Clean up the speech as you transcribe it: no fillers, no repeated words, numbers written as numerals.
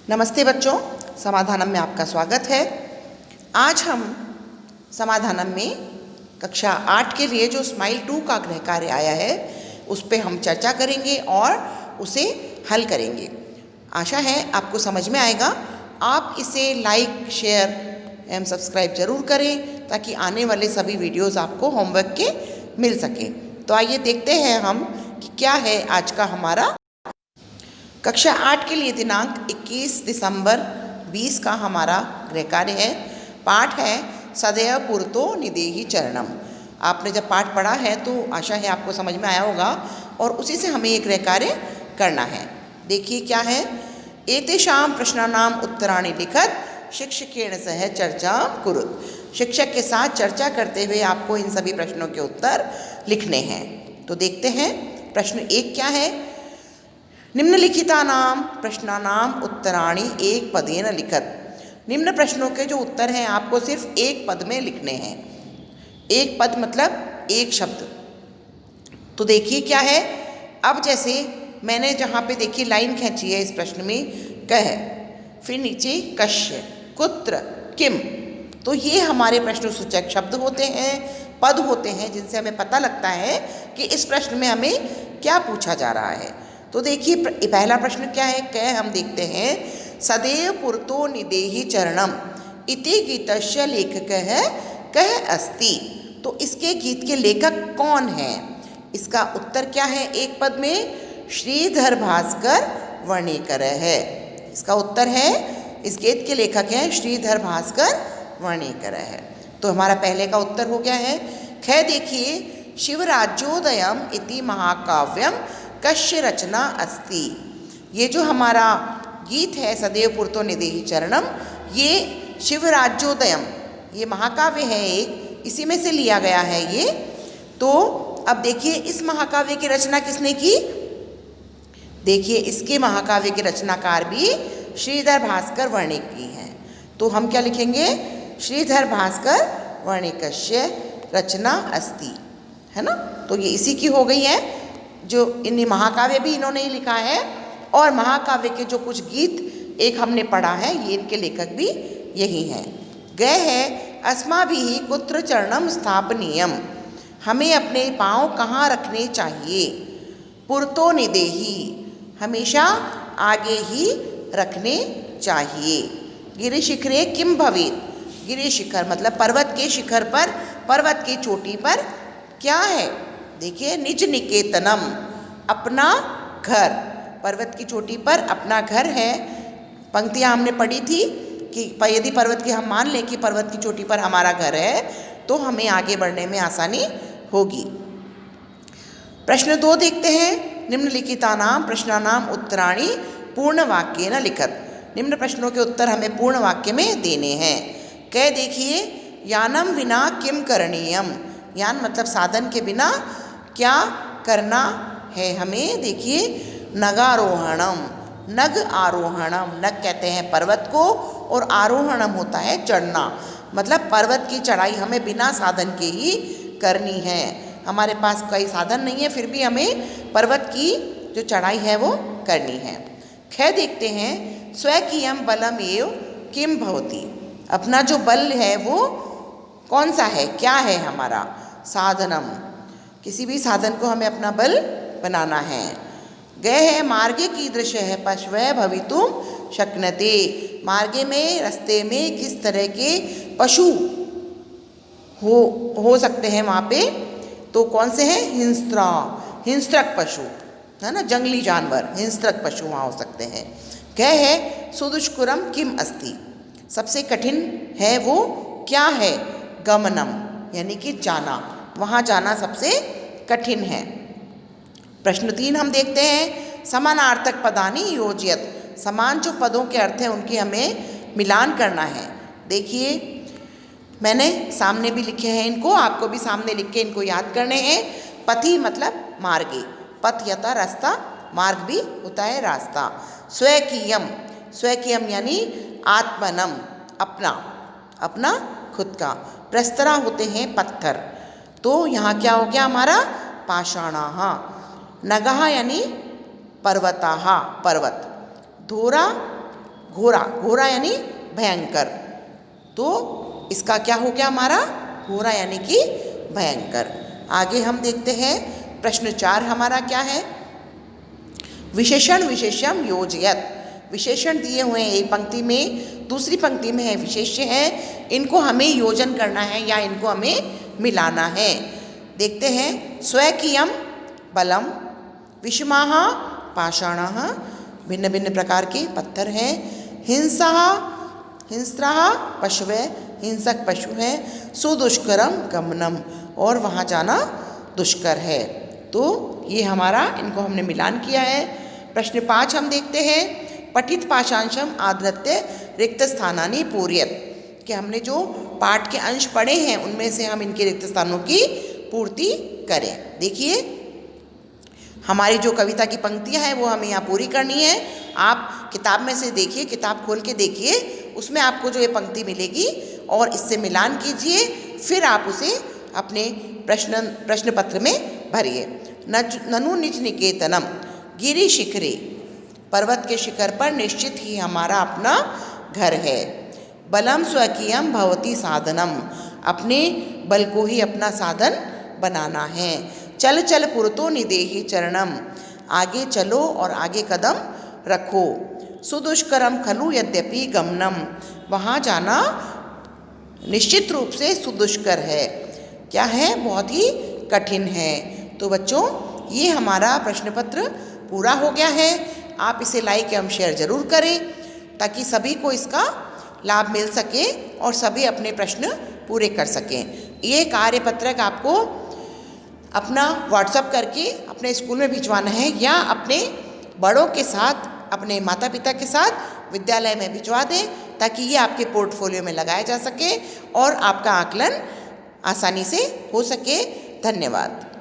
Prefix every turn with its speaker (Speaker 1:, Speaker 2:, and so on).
Speaker 1: नमस्ते बच्चों, समाधानम में आपका स्वागत है। आज हम समाधानम में कक्षा 8 के लिए जो स्माइल 2 का गृह कार्य आया है उस पे हम चर्चा करेंगे और उसे हल करेंगे। आशा है आपको समझ में आएगा। आप इसे लाइक, शेयर एवं सब्सक्राइब जरूर करें ताकि आने वाले सभी वीडियोस आपको होमवर्क के मिल सके। तो आइए देखते हैं हम कि क्या है आज का हमारा कक्षा 8 के लिए दिनांक 21 दिसंबर 20 का हमारा गृह कार्य है। पाठ है सदैव पुरतो निदेहि चरणम। आपने जब पाठ पढ़ा है तो आशा है आपको समझ में आया होगा और उसी से हमें ये गृह कार्य करना है। देखिए क्या है। एतेषां प्रश्नानाम उत्तराणि लिखत शिक्षकेण सह चर्चा कुरुत। शिक्षक के साथ चर्चा करते हुए आपको इन सभी प्रश्नों के उत्तर लिखने हैं। तो देखते हैं प्रश्न 1 क्या है। निम्नलिखितानां प्रश्नानां उत्तराणि एक पदेन लिखत। निम्न प्रश्नों के जो उत्तर हैं आपको सिर्फ एक पद में लिखने हैं। एक पद मतलब एक शब्द। तो देखिए क्या है। अब जैसे मैंने जहाँ पे देखिए लाइन खींची है इस प्रश्न में कह, फिर नीचे कस्य, कुत्र, किम। तो ये हमारे प्रश्न सूचक शब्द होते हैं, पद होते हैं जिनसे हमें पता लगता है कि इस प्रश्न में हमें क्या पूछा जा रहा है। तो देखिए पहला प्रश्न क्या है। कह हम देखते हैं सदैव पुरतो निदेहि चरणम इति गीतस्य लेखकः कः अस्ति। तो इसके गीत के लेखक कौन है। इसका उत्तर क्या है। एक पद में श्रीधर भास्कर वर्णेकरः है। इसका उत्तर है इस गीत के लेखक हैं श्रीधर भास्कर वर्णेकरः है। तो हमारा पहले का उत्तर हो गया है। ख देखिए शिवराज्योदयम इति महाकाव्यम कस्य रचना अस्ति। ये जो हमारा गीत है सदैव पुरतो निदेहि चरणम, ये शिवराज्योदयम ये महाकाव्य है एक, इसी में से लिया गया है ये। तो अब देखिए इस महाकाव्य की रचना किसने की। देखिए इसके महाकाव्य के रचनाकार भी श्रीधर भास्कर वर्णिक की हैं। तो हम क्या लिखेंगे, श्रीधर भास्कर वर्णिकस्य रचना अस्ति, है ना। तो ये इसी की हो गई है। जो इन महाकाव्य भी इन्होंने ही लिखा है और महाकाव्य के जो कुछ गीत एक हमने पढ़ा है ये इनके लेखक भी यही हैं। गए है अस्माभिः कुत्र चरणम स्थापनीयम। हमें अपने पाँव कहाँ रखने चाहिए। पुरतो निदेहि हमेशा आगे ही रखने चाहिए। गिरिशिखरे किम भवेत्। गिरिशिखर मतलब पर्वत के शिखर पर, पर्वत की चोटी पर क्या है। देखिए निज निकेतनम अपना घर। पर्वत की चोटी पर अपना घर है। पंक्तियाँ हमने पढ़ी थी कि यदि पर्वत की हम मान लें कि पर्वत की चोटी पर हमारा घर है तो हमें आगे बढ़ने में आसानी होगी। प्रश्न 2 देखते हैं। निम्नलिखितानां प्रश्नानां उत्तराणि पूर्ण वाक्येन लिखत। निम्न प्रश्नों के उत्तर हमें पूर्ण वाक्य में देने हैं। कह देखिए यानम विना किम करणीयम। यान मतलब साधन के बिना क्या करना है हमें। देखिए नगारोहणम, नग आरोहणम। नग कहते हैं पर्वत को और आरोहणम होता है चढ़ना। मतलब पर्वत की चढ़ाई हमें बिना साधन के ही करनी है। हमारे पास कोई साधन नहीं है फिर भी हमें पर्वत की जो चढ़ाई है वो करनी है। ख देखते हैं स्वकीयम बलम एव किम भवति। अपना जो बल है वो कौन सा है, क्या है हमारा। साधनम किसी भी साधन को हमें अपना बल बनाना है। गए है मार्गे कीदृश है पशवः भवितुम शक्नते। मार्गे में रास्ते में किस तरह के पशु हो सकते हैं वहाँ पे। तो कौन से हैं, हिंस्त्रक पशु, है ना, जंगली जानवर हिंस्त्रक पशु वहाँ हो सकते हैं। गए है सुदुष्करम किम अस्ति। सबसे कठिन है वो क्या है। गमनम यानी कि जाना, वहाँ जाना सबसे कठिन है। प्रश्न 3 हम देखते हैं। समानार्थक पदानि योजयत। समान जो पदों के अर्थ हैं उनकी हमें मिलान करना है। देखिए मैंने सामने भी लिखे हैं इनको, आपको भी सामने लिख के इनको याद करने हैं। पथि मतलब मार्गे, पथ यथा रास्ता, मार्ग भी होता है रास्ता। स्वकीयम, स्वकीयम यानी आत्मनम अपना, अपना खुद का। प्रस्तरा होते हैं पत्थर। तो यहाँ क्या हो गया हमारा पाषाणाः। नगः यानी पर्वताः पर्वत। धोरा घोरा, घोरा यानी भयंकर। तो इसका क्या हो गया हमारा? घोरा यानी कि भयंकर। आगे हम देखते हैं प्रश्न 4 हमारा क्या है? विशेषण विशेष्यम योजयत। विशेषण दिए हुए हैं एक पंक्ति में, दूसरी पंक्ति में है विशेष्य है, इनको हमें योजन करना है या इनको हमें मिलाना है। देखते हैं स्वकीयम बलम, विषमाः पाषाणः, भिन्न भिन्न प्रकार के पत्थर हैं। हिंसा, हिंस्राः पशवे, हिंसक पशु है। सुदुष्करम गमनम, और वहाँ जाना दुष्कर है। तो ये हमारा, इनको हमने मिलान किया है। प्रश्न 5 हम देखते हैं पठित पाठांशम आधृत्य रिक्त स्थानानि पूरयत, कि हमने जो पाठ के अंश पढ़े हैं उनमें से हम इनके रिक्त स्थानों की पूर्ति करें। देखिए हमारी जो कविता की पंक्तियां हैं वो हमें यहाँ पूरी करनी है। आप किताब में से देखिए, किताब खोल के देखिए, उसमें आपको जो ये पंक्ति मिलेगी और इससे मिलान कीजिए, फिर आप उसे अपने प्रश्न पत्र में भरिए। ननु निज निकेतनम गिरि शिखरे, पर्वत के शिखर पर निश्चित ही हमारा अपना घर है। बलम स्वकीयम भवति साधनम, अपने बल को ही अपना साधन बनाना है। चल चल पुरतो निदेहि चरणम, आगे चलो और आगे कदम रखो। सुदुष्करम खलु यद्यपि गमनम, वहाँ जाना निश्चित रूप से सुदुष्कर है। क्या है? बहुत ही कठिन है। तो बच्चों ये हमारा प्रश्न पत्र पूरा हो गया है। आप इसे लाइक एवं शेयर ज़रूर करें ताकि सभी को इसका लाभ मिल सके और सभी अपने प्रश्न पूरे कर सकें। ये कार्यपत्रक आपको अपना व्हाट्सएप करके अपने स्कूल में भिजवाना है या अपने बड़ों के साथ, अपने माता पिता के साथ विद्यालय में भिजवा दें ताकि ये आपके पोर्टफोलियो में लगाया जा सके और आपका आकलन आसानी से हो सके। धन्यवाद।